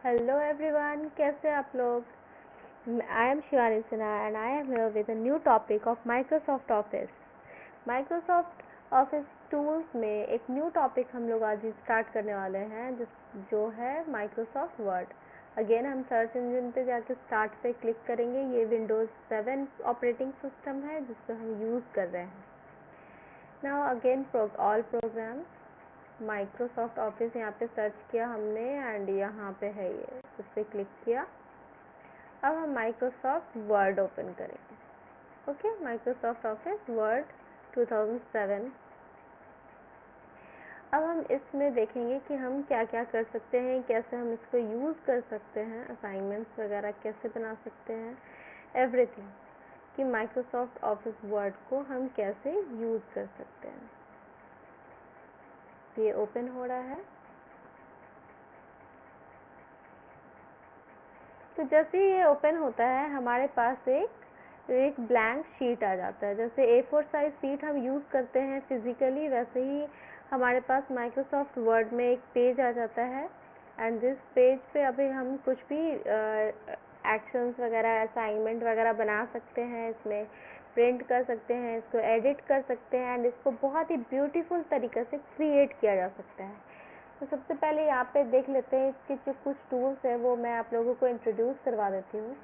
Hello everyone, कैसे आप लोग। I am Shivani Sinha and I am here with a new topic of Microsoft office. Microsoft office tools में एक new topic हम लोग आज स्टार्ट करने वाले हैं जो है माइक्रोसॉफ्ट वर्ड। अगेन हम सर्च इंजन पे जाके स्टार्ट पे क्लिक करेंगे। ये विंडोज़ 7 ऑपरेटिंग सिस्टम है जिसको हम यूज़ कर रहे हैं। Now again all programme Microsoft office यहाँ पे सर्च किया हमने एंड यहाँ पे है ये, उस पर क्लिक किया। अब हम माइक्रोसॉफ्ट वर्ड ओपन करेंगे। Okay, Microsoft office word 2007। अब हम इसमें देखेंगे कि हम क्या क्या कर सकते हैं, कैसे हम इसको यूज़ कर सकते हैं, असाइनमेंट्स वगैरह कैसे बना सकते हैं, एवरीथिंग कि माइक्रोसॉफ्ट ऑफिस वर्ड को हम कैसे यूज़ कर सकते हैं। ये ओपन हो रहा है। तो जैसे ये ओपन होता है हमारे पास एक ब्लैंक शीट आ जाता है। जैसे A4 साइज शीट हम यूज़ करते हैं फिजिकली, वैसे ही हमारे पास माइक्रोसॉफ्ट वर्ड में एक पेज आ जाता है एंड दिस पेज पे अभी हम कुछ भी एक्शंस वगैरह, असाइनमेंट वगैरह बना सकते हैं, इसमें प्रिंट कर सकते हैं, इसको एडिट कर सकते हैं एंड इसको बहुत ही ब्यूटीफुल तरीके से क्रिएट किया जा सकता है। तो सबसे पहले यहाँ पे देख लेते हैं इसके जो कुछ टूल्स है वो मैं आप लोगों को इंट्रोड्यूस करवा देती हूँ।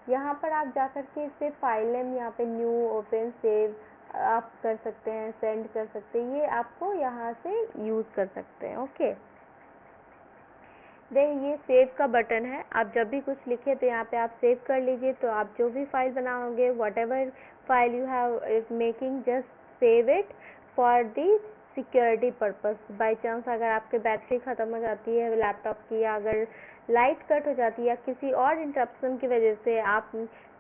यहाँ पर आप जा कर के इसे फाइल नेम यहाँ पे न्यू, ओपन, सेव आप कर सकते हैं, सेंड कर सकते हैं। ये आपको यहाँ से यूज़ कर सकते हैं। ओके, देन ये सेव का बटन है। आप जब भी कुछ लिखे तो यहाँ पे आप सेव कर लीजिए। तो आप जो भी फाइल बनाओगे, what ever file you have making, just save it for the security purpose. By chance अगर आपके बैटरी ख़त्म हो जाती है लैपटॉप की, या अगर लाइट कट हो जाती है या किसी और इंटरप्शन की वजह से आप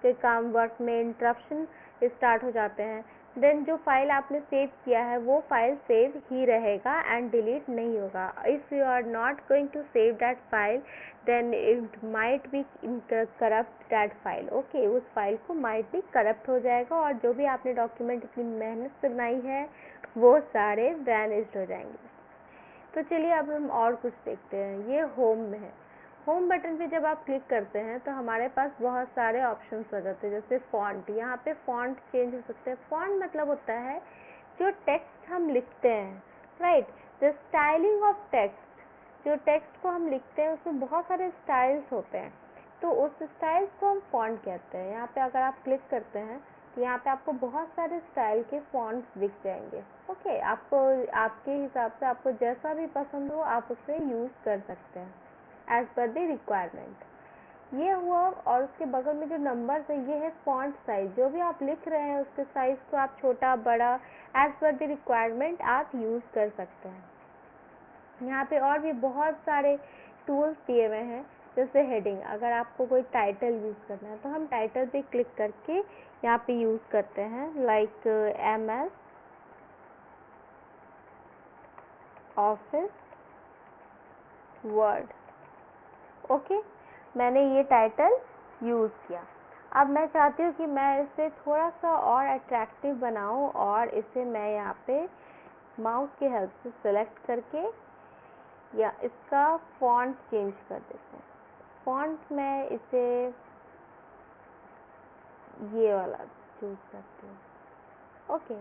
के काम वर्क में इंटरप्शन स्टार्ट हो जाते हैं, देन जो फाइल आपने सेव किया है वो फाइल सेव ही रहेगा एंड डिलीट नहीं होगा। If you are not going to save that file then it might be corrupt that file. Okay, उस फाइल को माइट बी करप्ट हो जाएगा और जो भी आपने डॉक्यूमेंट इतनी मेहनत से बनाई है वो सारे वैनिश्ड हो जाएंगे। तो चलिए अब हम और कुछ देखते हैं। ये होम में है। होम बटन पे जब आप क्लिक करते हैं तो हमारे पास बहुत सारे ऑप्शंस आ जाते हैं। जैसे फॉन्ट, यहाँ पे फॉन्ट चेंज हो सकते हैं। फॉन्ट मतलब होता है जो टेक्स्ट हम लिखते हैं, right, the styling of text. जो टेक्स्ट को हम लिखते हैं उसमें बहुत सारे स्टाइल्स होते हैं, तो उस स्टाइल्स को हम फॉन्ट कहते हैं। यहाँ पे अगर आप क्लिक करते हैं तो यहाँ पे आपको बहुत सारे स्टाइल के फॉन्ट्स दिख जाएंगे। ओके, आपको आपके हिसाब से आपको जैसा भी पसंद हो आप उसे यूज़ कर सकते हैं एज पर द रिक्वायरमेंट। ये हुआ, और उसके बगल में जो नंबर है ये है फॉन्ट साइज। जो भी आप लिख रहे हैं उसके साइज को आप छोटा बड़ा एज पर द रिक्वायरमेंट आप यूज़ कर सकते हैं। यहाँ पे और भी बहुत सारे टूल्स दिए हुए हैं। जैसे हेडिंग, अगर आपको कोई टाइटल यूज़ करना है तो हम टाइटल पे क्लिक करके यहाँ पे यूज़ करते हैं, like MS office word. Okay, मैंने ये टाइटल यूज़ किया। अब मैं चाहती हूँ कि मैं इसे थोड़ा सा और अट्रैक्टिव बनाऊँ और इसे मैं यहाँ पे माउस की हेल्प से सेलेक्ट करके या इसका फॉन्ट चेंज कर देते हैं। फॉन्ट मैं इसे ये वाला चूज करती हूँ। Okay,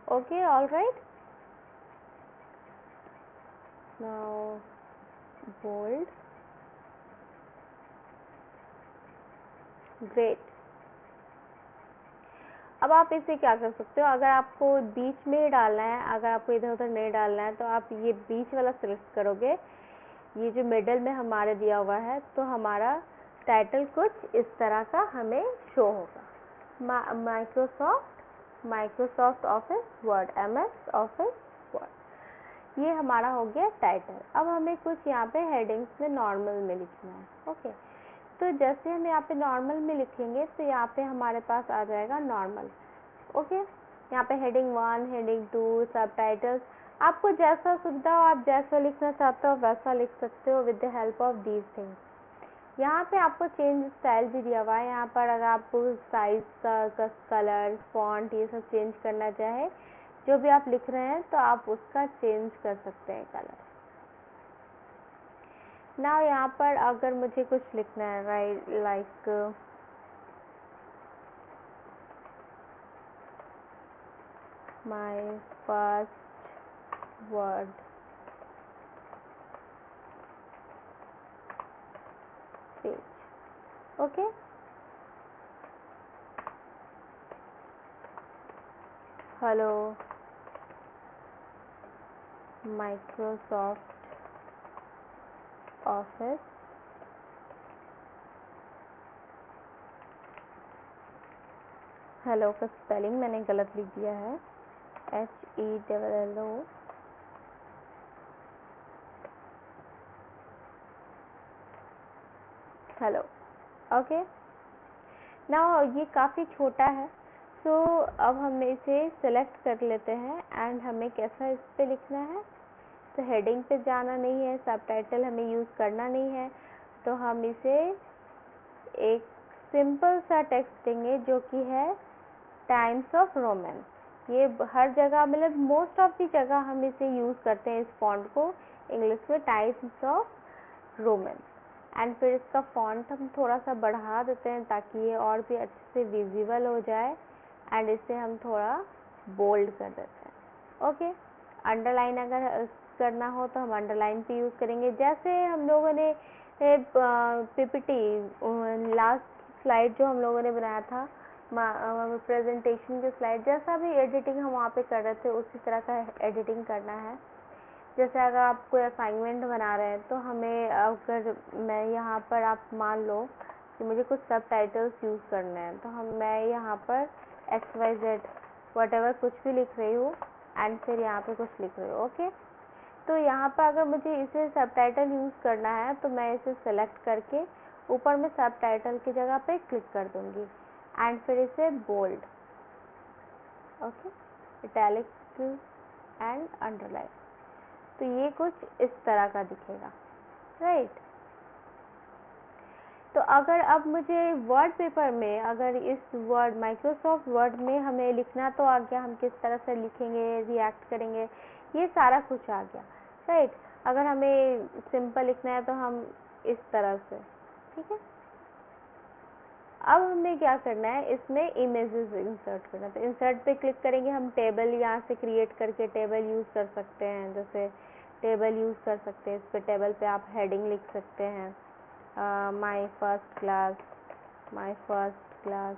okay, all right. Now bold, great. अब आप इसे क्या कर सकते हो, अगर आपको बीच में डालना है, अगर आपको इधर उधर नहीं डालना है तो आप ये बीच वाला सेलेक्ट करोगे। ये जो मिडल में हमारे दिया हुआ है तो हमारा टाइटल कुछ इस तरह का हमें शो होगा। Microsoft office word, MS office word, ये हमारा हो गया टाइटल। अब हमें कुछ यहाँ पे हेडिंग्स में नॉर्मल में लिखना है। ओके, तो जैसे हम यहाँ पे नॉर्मल में लिखेंगे तो यहाँ पे हमारे पास आ जाएगा नॉर्मल। ओके, यहाँ पे हेडिंग 1, हेडिंग 2, सब टाइटल्स, आपको जैसा सुविधा हो, आप जैसा लिखना चाहते हो वैसा लिख सकते हो with the help of these things. यहाँ पे आपको चेंज स्टाइल भी दिया हुआ है। यहाँ पर अगर आपको साइज का कलर, फॉन्ट ये सब चेंज करना चाहे, जो भी आप लिख रहे हैं तो आप उसका चेंज कर सकते हैं कलर। ना यहाँ पर अगर मुझे कुछ लिखना है like my first word, page, okay. Hello Microsoft office, hello का स्पेलिंग मैंने गलत लिख दिया है, HELLO, हेलो, ओके। नाउ ये काफ़ी छोटा है, सो अब हम इसे सेलेक्ट कर लेते हैं एंड हमें कैसा इस पे लिखना है। तो हेडिंग पे जाना नहीं है, सबटाइटल हमें यूज़ करना नहीं है, तो हम इसे एक सिंपल सा टेक्स्ट देंगे जो कि है टाइम्स ऑफ रोमन। ये हर जगह मतलब मोस्ट ऑफ दी जगह हम इसे यूज़ करते हैं, इस फॉन्ट को इंग्लिश में टाइम्स ऑफ रोमन। एंड फिर इसका फॉन्ट हम थोड़ा सा बढ़ा देते हैं ताकि ये और भी अच्छे से विजिबल हो जाए, एंड इसे हम थोड़ा बोल्ड कर देते हैं, ओके। अंडरलाइन अगर करना हो तो हम अंडरलाइन पे यूज़ करेंगे। जैसे हम लोगों ने PPT लास्ट स्लाइड जो हम लोगों ने बनाया था, प्रेजेंटेशन की स्लाइड, जैसा भी एडिटिंग हम वहाँ पे कर रहे थे उसी तरह का एडिटिंग करना है। जैसे अगर आप कोई असाइनमेंट बना रहे हैं तो हमें, अगर मैं यहाँ पर आप मान लो कि मुझे कुछ सबटाइटल्स यूज़ करने हैं, तो मैं यहाँ पर XYZ व्हाटएवर कुछ भी लिख रही हूँ एंड फिर यहाँ पे कुछ लिख रही हूँ, ओके। तो यहाँ पर अगर मुझे इसे सबटाइटल यूज़ करना है तो मैं इसे सेलेक्ट करके ऊपर में सबटाइटल की जगह पे क्लिक कर दूँगी एंड फिर इसे bold, okay, italic and underline. तो ये कुछ इस तरह का दिखेगा, राइट। तो अगर अब मुझे वर्ड पेपर में, अगर इस वर्ड माइक्रोसॉफ्ट वर्ड में हमें लिखना तो आ गया, हम किस तरह से लिखेंगे, रिएक्ट करेंगे, ये सारा कुछ आ गया, राइट। अगर हमें सिंपल लिखना है तो हम इस तरह से, ठीक है। अब हमें क्या करना है, इसमें इमेजेस इंसर्ट करना है। तो इंसर्ट पे क्लिक करेंगे, हम टेबल यहाँ से क्रिएट करके टेबल यूज़ कर सकते हैं। जैसे टेबल यूज़ कर सकते हैं, इस पे टेबल पे आप हेडिंग लिख सकते हैं, my first class, my first class,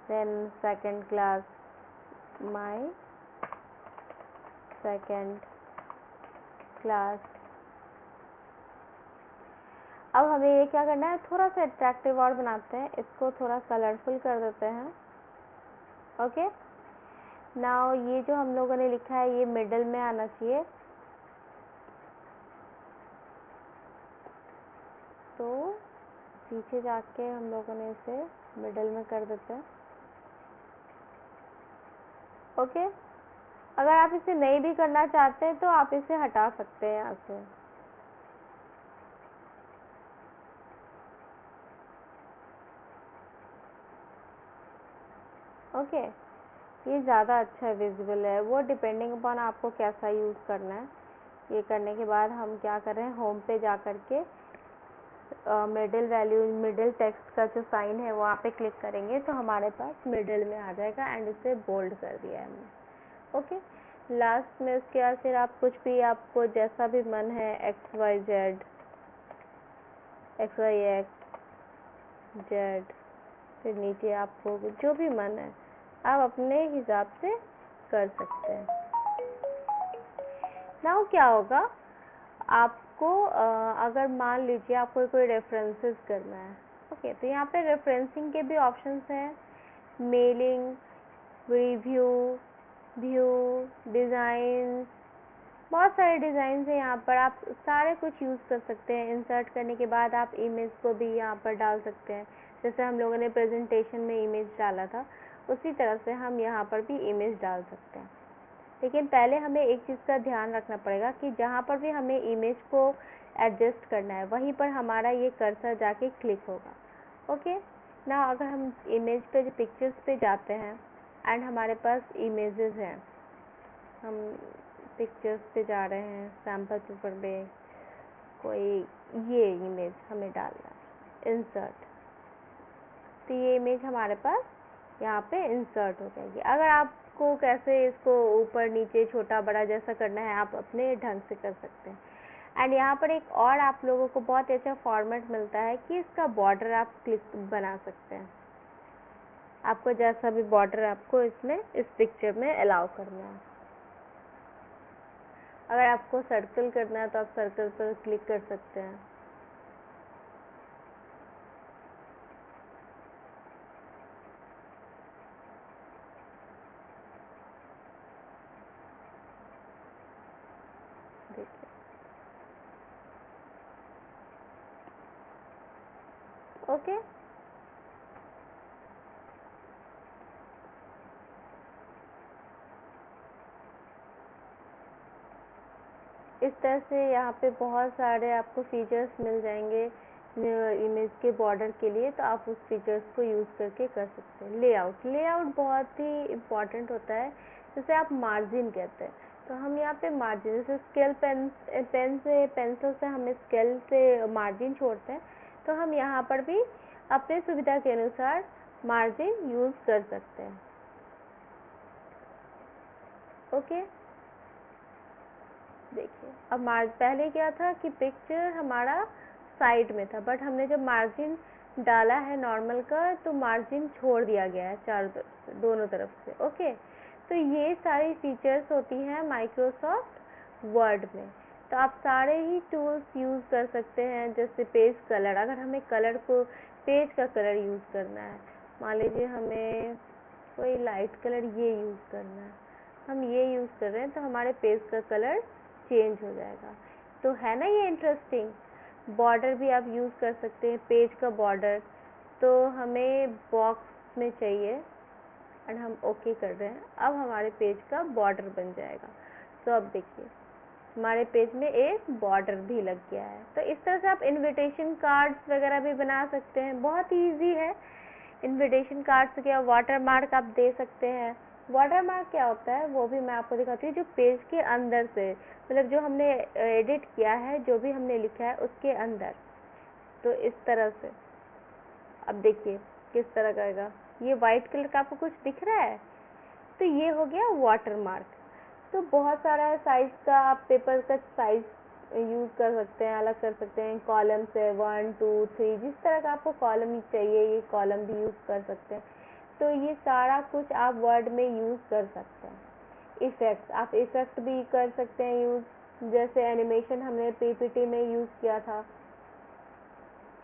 then second class, my second class. अब हमें ये क्या करना है, थोड़ा सा अट्रैक्टिव और बनाते हैं, इसको थोड़ा कलरफुल कर देते हैं, ओके। नाउ ये जो हम लोगों ने लिखा है ये मिडल में आना चाहिए, तो पीछे जाके हम लोगों ने इसे मिडल में कर देते हैं, ओके। अगर आप इसे नहीं भी करना चाहते हैं तो आप इसे हटा सकते हैं यहाँ से, ओके। ये ज़्यादा अच्छा विजिबल है, वो डिपेंडिंग अपॉन आपको कैसा यूज़ करना है। ये करने के बाद हम क्या कर रहे हैं, होम पे जा कर के मिडिल वैल्यू, मिडिल टेक्स्ट का जो साइन है वहाँ पे क्लिक करेंगे तो हमारे पास मिडिल में आ जाएगा एंड इसे बोल्ड कर दिया है हमने, ओके। लास्ट में उसके बाद फिर आप कुछ भी, आपको जैसा भी मन है, XYZ, XYX, Z, फिर नीचे आपको जो भी मन है आप अपने हिसाब से कर सकते हैं। नाउ क्या होगा, आपको अगर मान लीजिए आपको कोई रेफरेंसेस करना है, ओके, तो यहाँ पे रेफरेंसिंग के भी ऑप्शंस हैं, मेलिंग, रिव्यू, व्यू, डिज़ाइन, बहुत सारे डिज़ाइन हैं। यहाँ पर आप सारे कुछ यूज़ कर सकते हैं। इंसर्ट करने के बाद आप इमेज को भी यहाँ पर डाल सकते हैं, जैसे हम लोगों ने प्रेजेंटेशन में इमेज डाला था उसी तरह से हम यहाँ पर भी इमेज डाल सकते हैं, लेकिन पहले हमें एक चीज़ का ध्यान रखना पड़ेगा कि जहाँ पर भी हमें इमेज को एडजस्ट करना है वहीं पर हमारा ये कर्सर जाके क्लिक होगा। ओके ना, अगर हम इमेज पे पिक्चर्स पे जाते हैं एंड हमारे पास इमेजेस हैं, हम पिक्चर्स पे जा रहे हैं, सैम्पल पेपर पे कोई ये इमेज हमें डालना है, इंसर्ट, तो ये इमेज हमारे पास यहाँ पे इंसर्ट हो जाएगी। अगर आपको कैसे इसको ऊपर नीचे छोटा बड़ा जैसा करना है आप अपने ढंग से कर सकते हैं। एंड यहाँ पर एक और आप लोगों को बहुत अच्छा फॉर्मेट मिलता है कि इसका बॉर्डर आप क्लिक बना सकते हैं, आपको जैसा भी बॉर्डर आपको इसमें इस पिक्चर में अलाउ करना है। अगर आपको सर्कल करना है तो आप सर्कल पर क्लिक कर सकते हैं। देखिए ओके, इस तरह से यहाँ पे बहुत सारे आपको फीचर्स मिल जाएंगे इमेज के बॉर्डर के लिए, तो आप उस फीचर्स को यूज़ करके कर सकते हैं। लेआउट बहुत ही इम्पॉर्टेंट होता है, जैसे आप मार्जिन कहते हैं, तो हम यहाँ पे मार्जिन जैसे स्केल पेंसिल से हम स्केल से मार्जिन छोड़ते हैं, तो हम यहाँ पर भी अपने सुविधा के अनुसार मार्जिन यूज़ कर सकते हैं। ओके देखिए, अब पहले क्या था कि पिक्चर हमारा साइड में था, बट हमने जब मार्जिन डाला है नॉर्मल का तो मार्जिन छोड़ दिया गया है दोनों तरफ से। ओके, तो ये सारी फीचर्स होती हैं माइक्रोसॉफ्ट वर्ड में, तो आप सारे ही टूल्स यूज़ कर सकते हैं। जैसे पेज कलर, अगर हमें कलर को पेज का कलर यूज़ करना है, मान लीजिए हमें कोई लाइट कलर ये यूज़ करना है, हम ये यूज़ कर रहे हैं तो हमारे पेज का कलर चेंज हो जाएगा। तो है ना ये इंटरेस्टिंग। बॉर्डर भी आप यूज़ कर सकते हैं, पेज का बॉर्डर, तो हमें बॉक्स में चाहिए एंड हम ओके कर रहे हैं, अब हमारे पेज का बॉर्डर बन जाएगा। तो अब देखिए हमारे पेज में एक बॉर्डर भी लग गया है। तो इस तरह से आप इनविटेशन कार्ड्स वगैरह भी बना सकते हैं, बहुत ईजी है। इनविटेशन कार्ड्स क्या, वाटर मार्क आप दे सकते हैं। वाटर मार्क क्या होता है वो भी मैं आपको दिखाती हूँ, जो पेज के अंदर से, मतलब जो हमने एडिट किया है, जो भी हमने लिखा है उसके अंदर, तो इस तरह से अब देखिए किस तरह करेगा। ये वाइट कलर का आपको कुछ दिख रहा है, तो ये हो गया वाटर मार्क। तो बहुत सारा साइज का आप पेपर का साइज यूज़ कर सकते हैं, अलग कर सकते हैं, कॉलम से 1 2 3 जिस तरह का आपको कॉलम चाहिए ये कॉलम भी यूज़ कर सकते हैं। तो ये सारा कुछ आप वर्ड में यूज़ कर सकते हैं। इफ़ेक्ट्स, आप इफ़ेक्ट भी कर सकते हैं यूज़, जैसे एनिमेशन हमने पीपीटी में यूज़ किया था,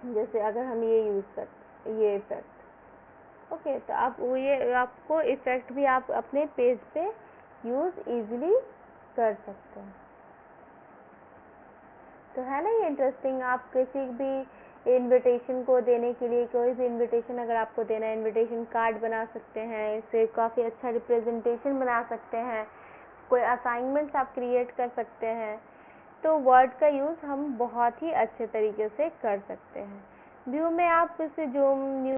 जैसे अगर हम ये यूज़ करते ये इफ़ेक्ट। ओके, तो आप ये आपको इफ़ेक्ट भी आप अपने पेज पे यूज़ इजीली कर सकते हैं। तो है ना ये इंटरेस्टिंग। आप किसी भी इनविटेशन को देने के लिए, कोई भी इनविटेशन अगर आपको देना है, इनविटेशन कार्ड बना सकते हैं, इससे काफ़ी अच्छा रिप्रेजेंटेशन बना सकते हैं, कोई असाइनमेंट्स आप क्रिएट कर सकते हैं। तो वर्ड का यूज़ हम बहुत ही अच्छे तरीके से कर सकते हैं। व्यू में आप इसे जूम